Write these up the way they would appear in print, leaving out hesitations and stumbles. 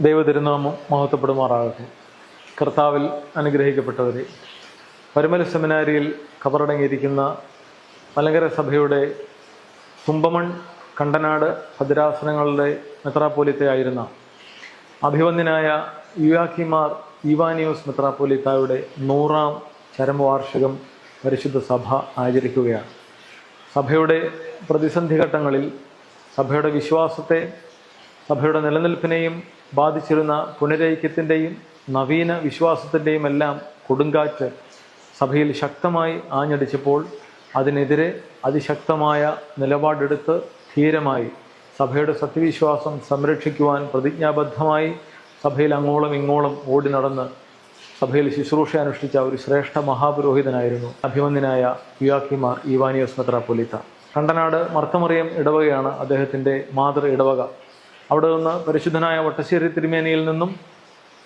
ദൈവതിരുനാമം മഹത്വപ്പെടുമാറാകട്ടെ. കർത്താവിൽ അനുഗ്രഹിക്കപ്പെട്ടവരെ, പരുമല സെമിനാരിയിൽ കബറടങ്ങിയിരിക്കുന്ന മലങ്കര സഭയുടെ തുമ്പമൺ കണ്ടനാട് ഭദ്രാസനങ്ങളുടെ മെത്രാപ്പോലിത്തയായിരുന്ന അഭിവന്ദ്യനായ യുയാക്കിമാർ ഈവാനിയോസ് മെത്രാപ്പോലിത്തായുടെ 100ാം ചരമവാർഷികം പരിശുദ്ധ സഭ ആചരിക്കുകയാണ്. സഭയുടെ പ്രതിസന്ധി ഘട്ടങ്ങളിൽ സഭയുടെ വിശ്വാസത്തെ, സഭയുടെ നിലനിൽപ്പിനെയും ബാധിച്ചിരുന്ന പുനരൈക്യത്തിൻ്റെയും നവീന വിശ്വാസത്തിൻ്റെയും എല്ലാം കൊടുങ്കാറ്റ് സഭയിൽ ശക്തമായി ആഞ്ഞടിച്ചപ്പോൾ അതിനെതിരെ അതിശക്തമായ നിലപാടെടുത്ത് ധീരമായി സഭയുടെ സത്യവിശ്വാസം സംരക്ഷിക്കുവാൻ പ്രതിജ്ഞാബദ്ധമായി സഭയിൽ അങ്ങോളം ഇങ്ങോളം ഓടി നടന്ന് സഭയിൽ ശുശ്രൂഷ അനുഷ്ഠിച്ച ഒരു ശ്രേഷ്ഠ മഹാപുരോഹിതനായിരുന്നു അഭിവന്ദ്യനായ യുയാക്കിമാർ ഈവാനിയോസ് മെത്രാപ്പൊലീത്ത. കണ്ടനാട് മർത്തമറിയം ഇടവകയാണ് അദ്ദേഹത്തിൻ്റെ മാതൃ ഇടവക. അവിടെ നിന്ന് പരിശുദ്ധനായ വട്ടശ്ശേരി തിരുമേനിയിൽ നിന്നും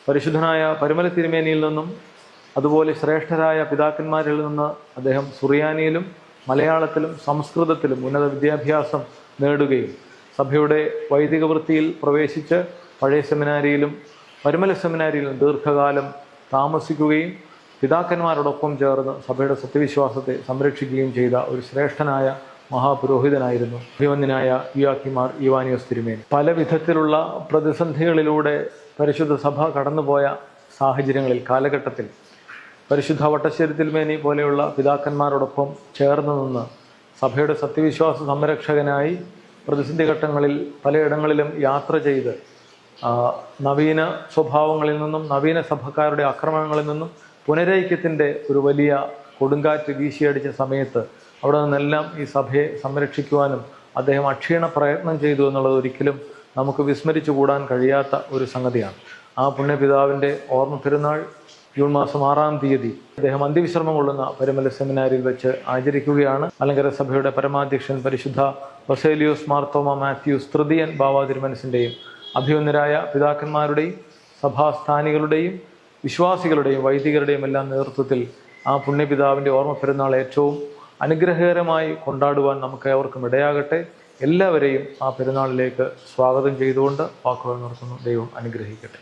പരിശുദ്ധനായ പരുമല തിരുമേനിയിൽ നിന്നും അതുപോലെ ശ്രേഷ്ഠരായ പിതാക്കന്മാരിൽ നിന്ന് അദ്ദേഹം സുറിയാനിയിലും മലയാളത്തിലും സംസ്കൃതത്തിലും ഉന്നത വിദ്യാഭ്യാസം നേടുകയും സഭയുടെ വൈദിക വൃത്തിയിൽ പ്രവേശിച്ച് പഴയ സെമിനാരിയിലും പരുമല സെമിനാരിയിലും ദീർഘകാലം താമസിക്കുകയും പിതാക്കന്മാരോടൊപ്പം ചേർന്ന് സഭയുടെ സത്യവിശ്വാസത്തെ സംരക്ഷിക്കുകയും ചെയ്ത ഒരു ശ്രേഷ്ഠനായ മഹാപുരോഹിതനായിരുന്നു അഭിവന്ദ്യനായ യുയാക്കിമാർ ഈവാനിയോസ് തിരുമേനി. പല വിധത്തിലുള്ള പ്രതിസന്ധികളിലൂടെ പരിശുദ്ധ സഭ കടന്നുപോയ സാഹചര്യങ്ങളിൽ, കാലഘട്ടത്തിൽ പരിശുദ്ധ വട്ടശ്ശേരി തിരുമേനി പോലെയുള്ള പിതാക്കന്മാരോടൊപ്പം ചേർന്ന് നിന്ന് സഭയുടെ സത്യവിശ്വാസ സംരക്ഷകനായി പ്രതിസന്ധി ഘട്ടങ്ങളിൽ പലയിടങ്ങളിലും യാത്ര ചെയ്ത് നവീന സ്വഭാവങ്ങളിൽ നിന്നും നവീന സഭക്കാരുടെ ആക്രമണങ്ങളിൽ നിന്നും പുനരൈക്യത്തിൻ്റെ ഒരു വലിയ കൊടുങ്കാറ്റ് വീശിയടിച്ച സമയത്ത് അവിടെ നിന്നെല്ലാം ഈ സഭയെ സംരക്ഷിക്കുവാനും അദ്ദേഹം അക്ഷീണ പ്രയത്നം ചെയ്തു എന്നുള്ളത് ഒരിക്കലും നമുക്ക് വിസ്മരിച്ചു കൂടാൻ കഴിയാത്ത ഒരു സംഗതിയാണ്. ആ പുണ്യപിതാവിൻ്റെ ഓർമ്മ പെരുന്നാൾ ജൂൺ മാസം 6-ാം തീയതി അദ്ദേഹം അന്ത്യവിശ്രമം കൊള്ളുന്ന പരുമല സെമിനാരിയിൽ വെച്ച് ആചരിക്കുകയാണ്. മലങ്കര സഭയുടെ പരമാധ്യക്ഷൻ പരിശുദ്ധ ബസേലിയോസ് മാർത്തോമ മാത്യൂസ് തൃതീയൻ ബാവാ തിരുമനസിൻ്റെയും അഭിവന്ദ്യരായ പിതാക്കന്മാരുടെയും സഭാസ്ഥാനികളുടെയും വിശ്വാസികളുടെയും വൈദികരുടെയും എല്ലാം നേതൃത്വത്തിൽ ആ പുണ്യപിതാവിൻ്റെ ഓർമ്മ പെരുന്നാൾ ഏറ്റവും അനുഗ്രഹകരമായി കൊണ്ടാടുവാൻ നമുക്ക് ഏവർക്കും ഇടയാകട്ടെ. എല്ലാവരെയും ആ പെരുന്നാളിലേക്ക് സ്വാഗതം ചെയ്തുകൊണ്ട് വാക്കുകൾ നിർത്തുന്നു. ദൈവം അനുഗ്രഹിക്കട്ടെ.